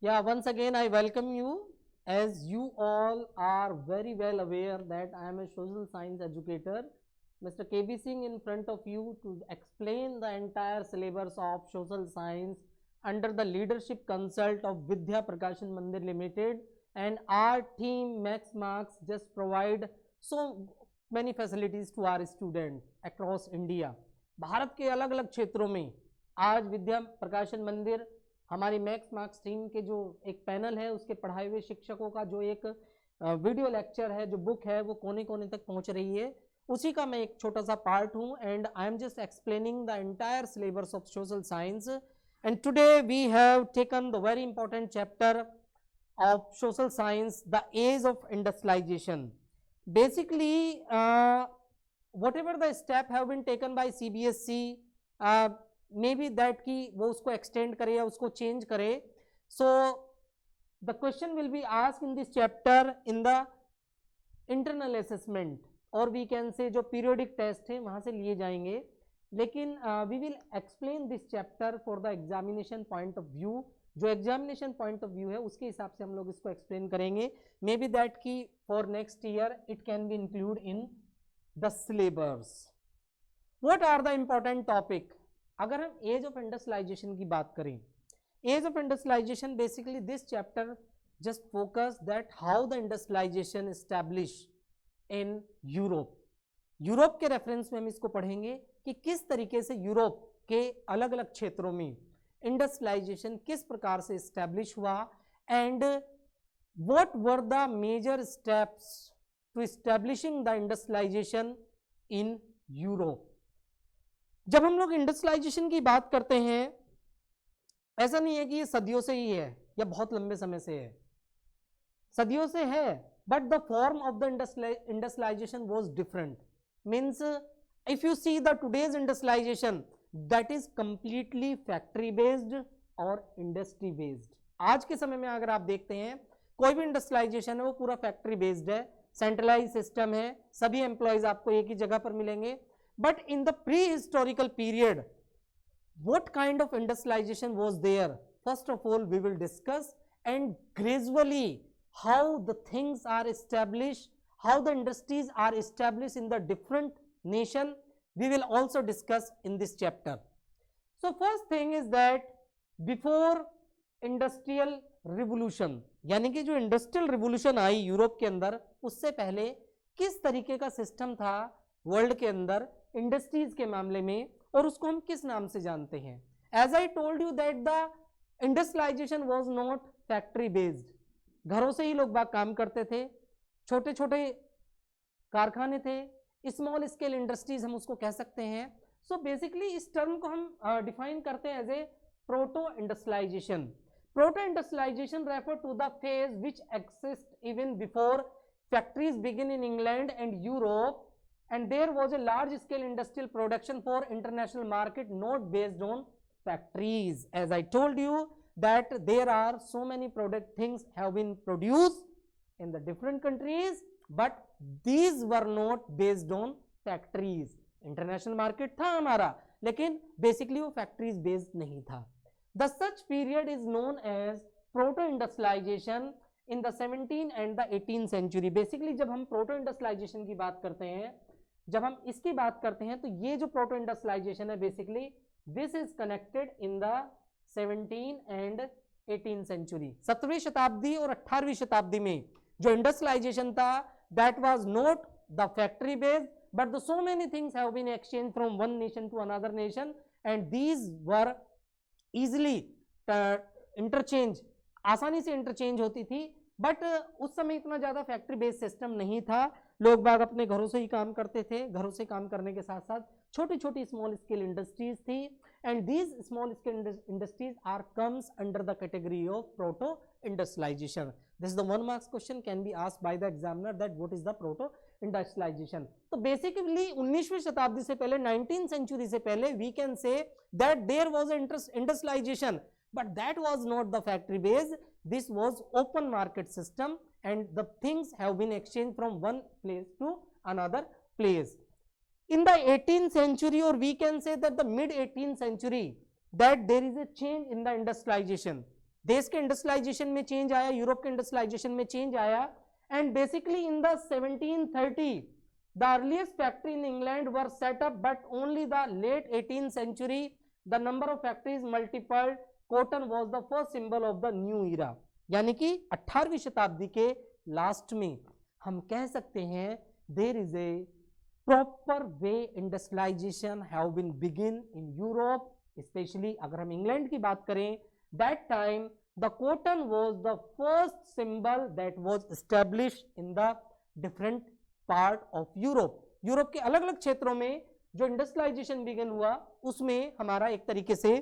Yeah, once again I welcome you. As you all are very well aware that I am a social science educator, Mr. KB Singh in front of you to explain the entire syllabus of social science under the leadership consult of Vidya Prakashan Mandir Limited, and our team Max Marks just provide so many facilities to our student across India. Bharat के अलग अलग क्षेत्रों में आज विद्या प्रकाशन मंदिर हमारी max marks team के जो एक पैनल है उसके पढ़ाए हुए शिक्षकों का जो एक वीडियो लेक्चर है, जो बुक है, वो कोने कोने तक पहुंच रही है, उसी का मैं एक छोटा सा पार्ट हूं. And I am just explaining the entire syllabus of social science. And today we have taken the very important chapter of social science, the age of industrialization. Basically, whatever the step have been taken by CBSE, maybe that कि वो उसको extend करे या उसको change करे. So the question will be asked in this chapter in the internal assessment, और we can say जो periodic test है वहाँ से लिए जाएंगे. लेकिन we will explain this chapter for the examination point of view. जो एग्जामिनेशन पॉइंट ऑफ व्यू है उसके हिसाब से हम लोग इसको एक्सप्लेन करेंगे. मे बी दैट की for next year it can be include in the syllabus. What are the important topic? अगर हम एज ऑफ इंडस्ट्रियलाइजेशन की बात करें, age of industrialisation basically this chapter just focus that how the industrialisation establish in Europe. Europe के reference में हम इसको पढ़ेंगे कि किस तरीके से यूरोप के अलग अलग क्षेत्रों में इंडस्ट्रियलाइजेशन किस प्रकार से एस्टैब्लिश हुआ, and what were the major steps to establishing the industrialisation in Europe. जब हम लोग इंडस्ट्रियलाइजेशन की बात करते हैं, ऐसा नहीं है कि ये सदियों से ही है या बहुत लंबे समय से है. सदियों से है, but the form of the industrialisation was different. Means if you see the today's industrialisation, that is completely factory based और industry based. आज के समय में अगर आप देखते हैं कोई भी इंडस्ट्रियलाइजेशन है वो पूरा फैक्ट्री बेस्ड है, सेंट्रलाइज सिस्टम है, सभी एम्प्लॉयज आपको एक ही जगह पर मिलेंगे. But in the pre historical period what kind of industrialization was there? First of all we will discuss, and gradually how the things are established, how the industries are established in the different nation, we will also discuss in this chapter. So first thing is that before industrial revolution, यानी कि जो industrial revolution आई Europe के अंदर, उससे पहले किस तरीके का सिस्टम था वर्ल्ड के अंदर इंडस्ट्रीज के मामले में, और उसको हम किस नाम से जानते हैं. As I told you that the industrialisation was not factory based. घरों से ही लोग बाग काम करते थे, छोटे छोटे कारखाने थे, स्मॉल स्केल इंडस्ट्रीज हम उसको कह सकते हैं. सो बेसिकली इस टर्म को हम डिफाइन करते हैं as a proto industrialisation. Proto industrialisation refer to the phase which exist even before factories begin in England and Europe, and there was a large scale industrial production for international market not based on factories. As I told you that there are so many product things have been produced in the different countries, but these were not based on factories. International market था हमारा, लेकिन basically वो factories based नहीं था. The such period is known as proto industrialisation in the 17 and the 18 century. Basically जब हम proto industrialisation की बात करते हैं, जब हम इसकी बात करते हैं, तो ये जो प्रोटो इंडस्ट्रियलाइजेशन है basically this is connected in the 17 and 18 century. 17वीं शताब्दी और 18वीं शताब्दी में जो इंडस्ट्रियलाइजेशन था, that was not the factory based, but the so many things have been exchange from one nation to another nation, and these were easily interchange, आसानी से इंटरचेंज होती थी. बट उस समय इतना ज्यादा फैक्ट्री बेस्ड सिस्टम नहीं था. लोग बाग अपने घरों से ही काम करते थे. घरों से काम करने के साथ साथ छोटी छोटी स्मॉल स्केल इंडस्ट्रीज थी, and these small scale industries are comes under the category of proto industrialization. This is the 1 marks question can be asked by the examiner that what is the proto industrialization. तो basically 19वीं शताब्दी से पहले, 19th century से पहले we can say that there was an industrialization, but that was not the factory based. This was open market system, and the things have been exchanged from one place to another place. In the 18th century, or we can say that the mid 18th century, that there is a change in the industrialization. देश के industrialisation में change आया, Europe के industrialisation में change आया, and basically in the 1730 the earliest factory in England were set up, but only the late 18th century the number of factories multiplied. Cotton was the first symbol of the new era. यानी कि 18वीं शताब्दी के last में हम कह सकते हैं there is a proper way industrialization have been begin in Europe, especially अगर हम इंग्लैंड की बात करें, that time the cotton was the first symbol that was established in the different part of Europe. Europe के अलग अलग क्षेत्रों में जो इंडस्ट्रियलाइजेशन बिगिन हुआ उसमें हमारा एक तरीके से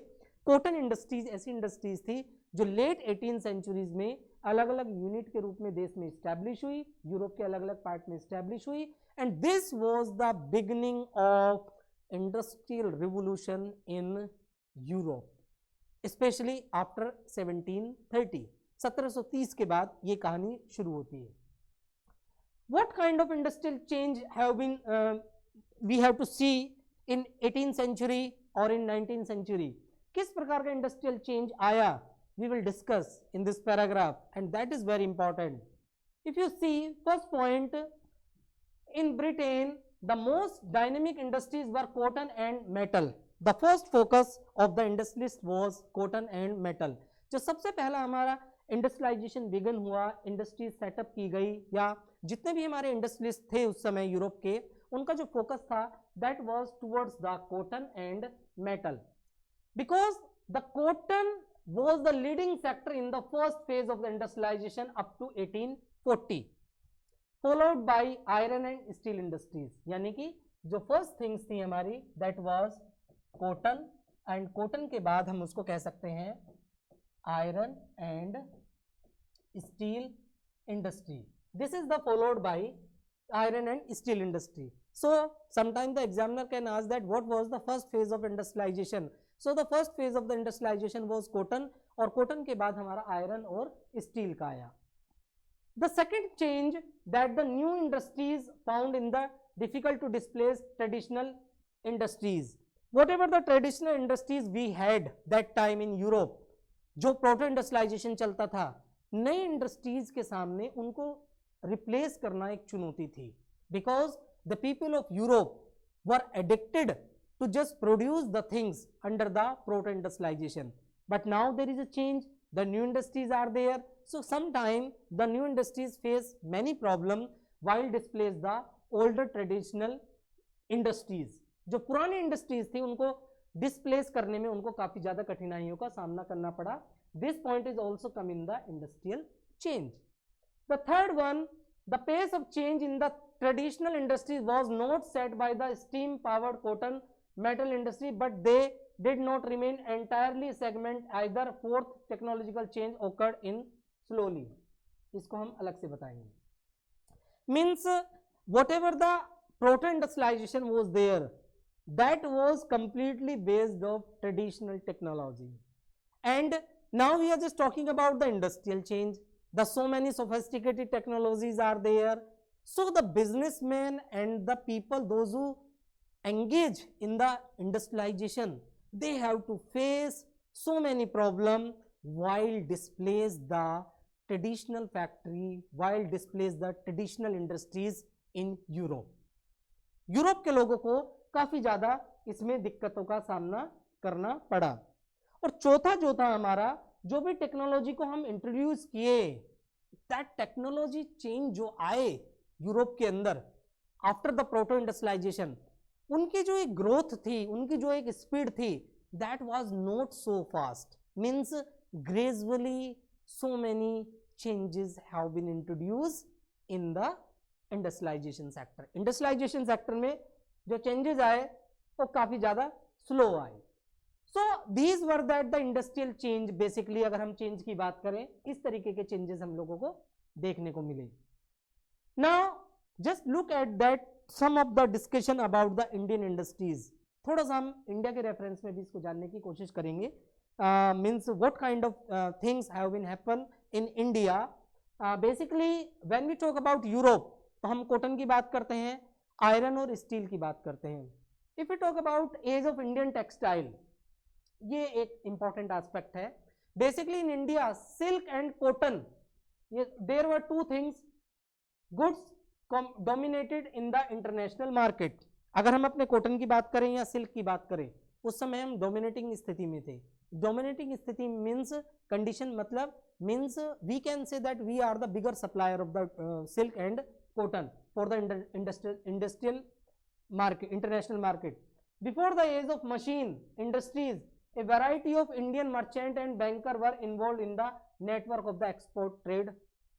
कॉटन इंडस्ट्रीज ऐसी इंडस्ट्रीज थी जो लेट 18 सेंचुरीज में अलग अलग यूनिट के रूप में देश में स्टैब्लिश हुई, यूरोप के अलग अलग पार्ट में स्टैब्लिश हुई, and this was the beginning of industrial revolution in Europe, specially after 1730. 1730 के बाद ये कहानी शुरू होती है. What kind of industrial change have been we have to see in 18th century or in 19th century? किस प्रकार का इंडस्ट्रियल चेंज आया, we will discuss in this paragraph, and that is very important. If you see, first point, in Britain the most dynamic industries were cotton and metal. The first focus of the industrialists was cotton and metal. जो सबसे पहला हमारा industrialisation begin हुआ, industries setup की गई, या जितने भी हमारे इंडस्ट्रियलिस्ट थे उस समय यूरोप के, उनका जो फोकस था that was towards the cotton and metal, because the cotton was the leading sector in the first phase of the industrialisation up to 1840, followed by iron and steel industries. यानी कि जो first things थी हमारी that was cotton, and cotton के बाद हम उसको कह सकते हैं iron and steel industry. This is the followed by iron and steel industry. So sometimes the examiner can ask that what was the first phase of industrialization. So the first phase of the industrialization was cotton, और cotton के बाद हमारा iron और steel का आया. The second change that the new industries found in the difficult to displace traditional industries. Whatever the traditional industries we had that time in Europe, जो proto industrialisation चलता था, नई इंडस्ट्रीज के सामने उनको रिप्लेस करना एक चुनौती थी, because the people of Europe were addicted to just produce the things under the proto industrialisation. But now there is a change, the new industries are there, so sometime the new industries face many problem while displace the older traditional industries. जो पुरानी industries थी उनको displace करने में उनको काफी ज्यादा कठिनाइयों का सामना करना पड़ा. This point is also come in the industrial change. The third one, the pace of change in the traditional industries was not set by the steam powered cotton metal industry, but they did not remain entirely segment either. Fourth technological change occurred in slowly. इसको हम अलग से बताएंगे. Means whatever the proto industrialization was there, that was completely based on traditional technology, and now we are just talking about the industrial change. The so many sophisticated technologies are there, so the businessmen and the people, those who engage in the industrialization, they have to face so many problems while displace the traditional factory, while displace the traditional industries in Europe. Europe के लोगों को काफी ज्यादा इसमें दिक्कतों का सामना करना पड़ा. और चौथा जो था हमारा, जो भी टेक्नोलॉजी को हम इंट्रोड्यूस किए, दैट टेक्नोलॉजी चेंज जो आए यूरोप के अंदर आफ्टर द प्रोटो इंडस्ट्रियलाइजेशन, उनकी जो एक ग्रोथ थी, उनकी जो एक स्पीड थी, that was not so fast. Means gradually so many changes have been introduce in the industrialisation sector. Industrialisation sector में जो चेंजेस आए वो काफी ज्यादा स्लो आए. So these were that the industrial change. Basically अगर हम चेंज की बात करें, इस तरीके के चेंजेस हम लोगों को देखने को मिले. Now just look at that some of the discussion about the Indian industries. थोड़ा सा हम इंडिया के रेफरेंस में भी इसको जानने की कोशिश करेंगे. Means what kind of things have been happen in India. Basically when we talk about Europe, तो हम कॉटन की बात करते हैं, आयरन और स्टील की बात करते हैं. If you talk about age of Indian textile, ये एक इंपॉर्टेंट एस्पेक्ट है. Basically in India, silk and cotton, there were two things, goods dominated in the international market. अगर हम अपने कॉटन की बात करें या सिल्क की बात करें, उस समय हम डोमिनेटिंग स्थिति में थे. डोमिनेटिंग स्थिति मीन्स कंडीशन, मतलब means we can say that we are the bigger supplier of the silk and cotton for the industrial market, international market. Before the age of machine industries, a variety of Indian merchant and banker were involved in the network of the export trade,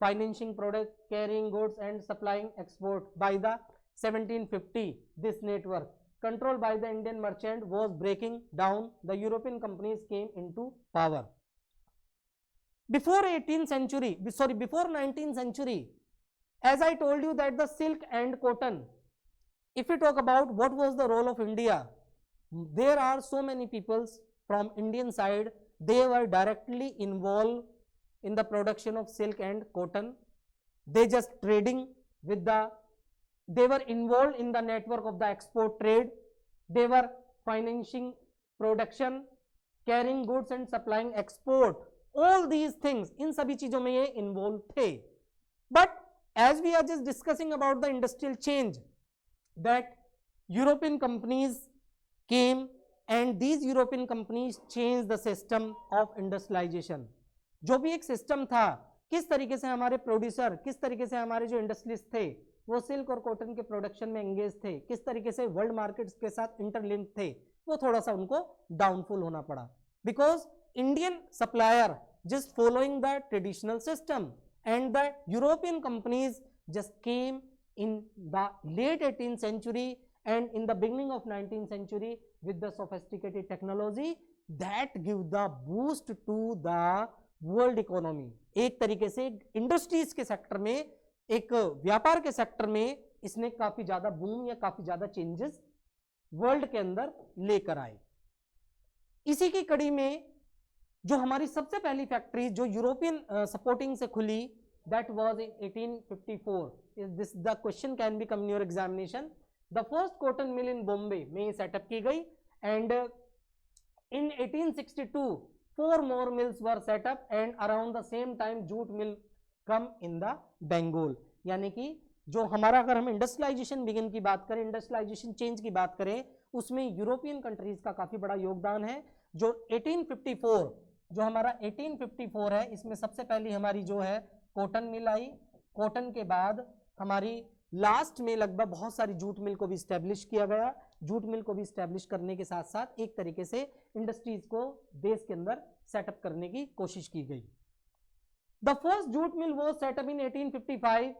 financing products, carrying goods and supplying export. By the 1750, this network controlled by the Indian merchant was breaking down. The European companies came into power. Before 19th century, as I told you that the silk and cotton, if we talk about what was the role of India, there are so many peoples from Indian side, they were directly involved in the production of silk and cotton. They just trading with they were involved in the network of the export trade. They were financing production, carrying goods and supplying export. All these things, in sabhi cheezon mein ye involved the. But as we are just discussing about the industrial change, that European companies came and these European companies changed the system of industrialization. जो भी एक system था, किस तरीके से हमारे producer, किस तरीके से हमारे जो इंडस्ट्रीज थे वो सिल्क और कॉटन के प्रोडक्शन में एंगेज थे, किस तरीके से वर्ल्ड मार्केट्स के साथ इंटरलिंक थे, वो थोड़ा सा उनको डाउनफॉल होना पड़ा. Because Indian supplier just following the traditional system and the European companies just came in the late 18th century and in the beginning of 19th century with the sophisticated technology that give the boost to the world economy. एक तरीके से industries के sector में, एक व्यापार के sector में इसने काफी ज्यादा बूम या काफी ज्यादा चेंजेस वर्ल्ड के अंदर लेकर आए. इसी की कड़ी में जो हमारी सबसे पहली फैक्ट्री जो यूरोपियन सपोर्टिंग से खुली, that was in 1854. This the question can be come in your examination. The first cotton mill in Bombay में सेटअप की गई and in 1862 4 more mills were set up and around the same time jute mill come in the Bengal. यानी कि जो हमारा, अगर हम industrialisation begin की बात करें, इंडस्ट्रियलाइजेशन चेंज की बात करें, उसमें यूरोपियन कंट्रीज का काफी बड़ा योगदान है. जो 1854 जो हमारा 1854 है, इसमें सबसे पहली हमारी जो है कॉटन मिल आई. कॉटन के बाद हमारी लास्ट में लगभग बहुत सारी जूट मिल को भी स्टैब्लिश किया गया. जूट मिल को भी स्टैब्लिश करने के साथ साथ एक तरीके से इंडस्ट्रीज को देश के अंदर सेटअप करने की कोशिश की गई. The first jute mill was setup in 1855,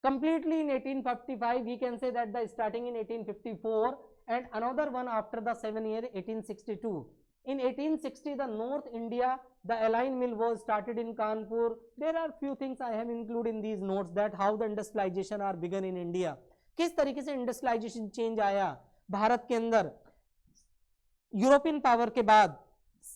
completely in 1855. We can say that the starting in 1854 and another one after the 7 year 1862. In 1860, the North India, the Align mill was started in Kanpur. There are few things I have included in these notes that how the industrialization are begun in India. किस तरीके से industrialisation change आया भारत के अंदर European power के बाद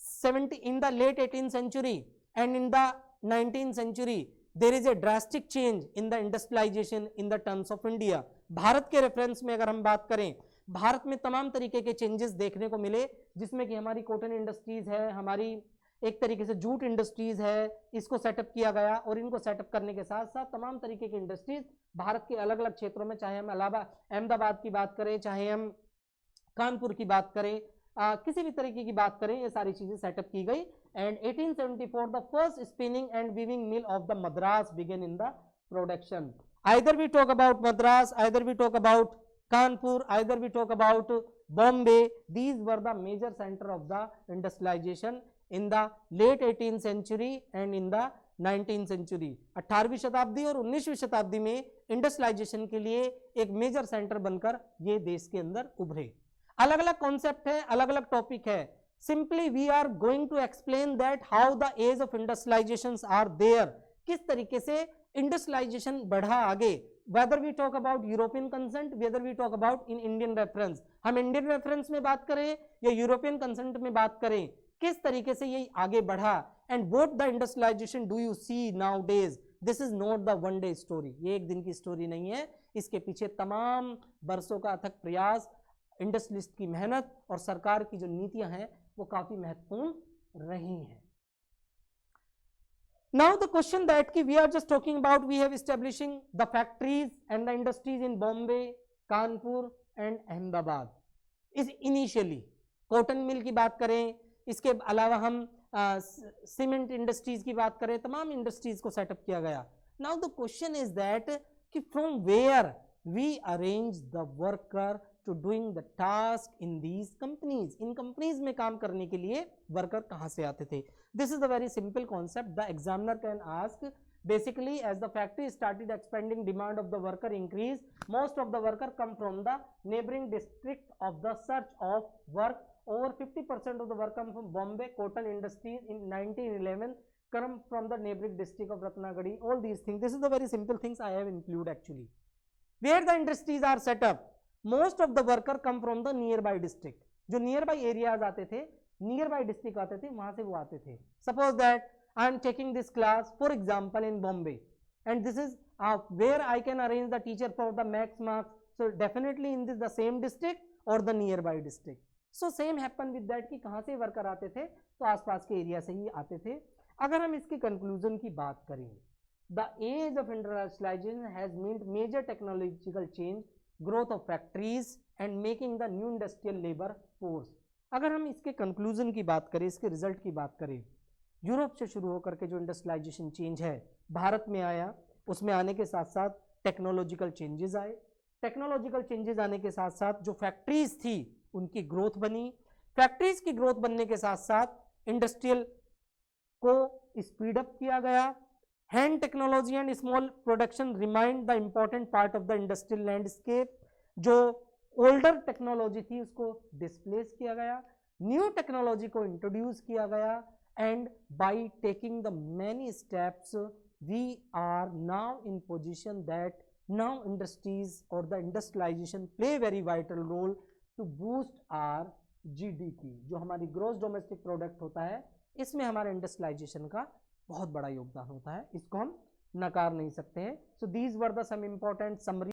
70 in the late 18th century and in the 19th century there is a drastic change in the industrialization in the terms of India. Bharat के reference में अगर हम बात करें, भारत में तमाम तरीके के चेंजेस देखने को मिले, जिसमें कि हमारी कॉटन इंडस्ट्रीज है, हमारी एक तरीके से जूट इंडस्ट्रीज है, इसको सेटअप किया गया. और इनको सेटअप करने के साथ साथ तमाम तरीके की इंडस्ट्रीज भारत के अलग अलग क्षेत्रों में, चाहे हम अहमदाबाद की बात करें, चाहे हम कानपुर की बात करें, किसी भी तरीके की बात करें, ये सारी चीजें सेटअप की गई. And 1874 the first spinning and weaving mill of the Madras began in the production. Either we talk about Madras, either we talk about Kanpur, either we talk about Bombay, these were the major center of the industrialization in the late 18th century and in the 19th century. 18वीं शताब्दी और 19वीं शताब्दी में industrialisation के लिए एक major centre बनकर ये देश के अंदर उभरे. अलग अलग कॉन्सेप्ट है, अलग अलग टॉपिक है. Simply we are going to explain that how the age of industrialisation are there, किस तरीके से इंडस्ट्रियलाइजेशन बढ़ा आगे. whether we talk about European consent, whether we talk about in Indian reference, हम इंडियन रेफरेंस में बात करें या यूरोपियन कंसेंट में बात करें, किस तरीके से ये आगे बढ़ा. And both the industrialisation do you see nowadays, this is not the one day story. ये एक दिन की स्टोरी नहीं है, इसके पीछे तमाम बरसों का अथक प्रयास, इंडस्ट्रियलिस्ट की मेहनत और सरकार की जो नीतियां हैं वो काफी महत्वपूर्ण रही हैं. Now the question that we are just talking about, we have establishing the factories and the industries in Bombay, Kanpur and Ahmedabad. इस इनिशियली कॉटन मिल की बात करें, इसके अलावा हम सीमेंट इंडस्ट्रीज की बात करें, तमाम इंडस्ट्रीज को सेटअप किया गया. Now the question is that कि from where we arrange the worker to doing the task in these companies. इन कंपनीज में काम करने के लिए वर्कर कहां से आते थे? This is the very simple concept. The examiner can ask basically as the factory started expanding, demand of the worker increased, most of the worker come from the neighboring district of the search of work. Over 50% of the work come from Bombay cotton industries in 1911, come from the neighboring district of Ratnagiri. All these things, this is the very simple things I have included actually. Where the industries are set up, most of the worker come from the nearby district. जो nearby areas आते थे, nearby district आते थे, वहां से वो आते थे. Suppose that I am taking this class for example in Bombay, and this is where I can arrange the teacher for the max marks. So definitely in this the same district or the nearby district. So same happen with that कि कहाँ से worker आते थे, तो आसपास के area से ही आते थे. अगर हम इसके कंक्लूजन की बात करें, the age of industrialization has meant major technological change, growth of factories and making the new industrial labor force. अगर हम इसके कंक्लूजन की बात करें, इसके रिजल्ट की बात करें, यूरोप से शुरू होकर के जो इंडस्ट्रियलाइजेशन चेंज है भारत में आया, उसमें आने के साथ साथ टेक्नोलॉजिकल चेंजेस आए. टेक्नोलॉजिकल चेंजेस आने के साथ साथ जो फैक्ट्रीज थी उनकी ग्रोथ बनी. फैक्ट्रीज की ग्रोथ बनने के साथ साथ इंडस्ट्रियल को स्पीड अप किया गया. Hand technology and small production remind the important part of the industrial landscape. जो ओल्डर टेक्नोलॉजी थी उसको डिस्प्लेस किया गया, न्यू टेक्नोलॉजी को इंट्रोड्यूस किया गया. And by taking the many steps, we are now in position that now industries or the industrialization play very vital role to boost our GDP. जो हमारी gross domestic product होता है, इसमें हमारे industrialisation का बहुत बड़ा योगदान होता है, इसको हम नकार नहीं सकते हैं. So these were the some important summary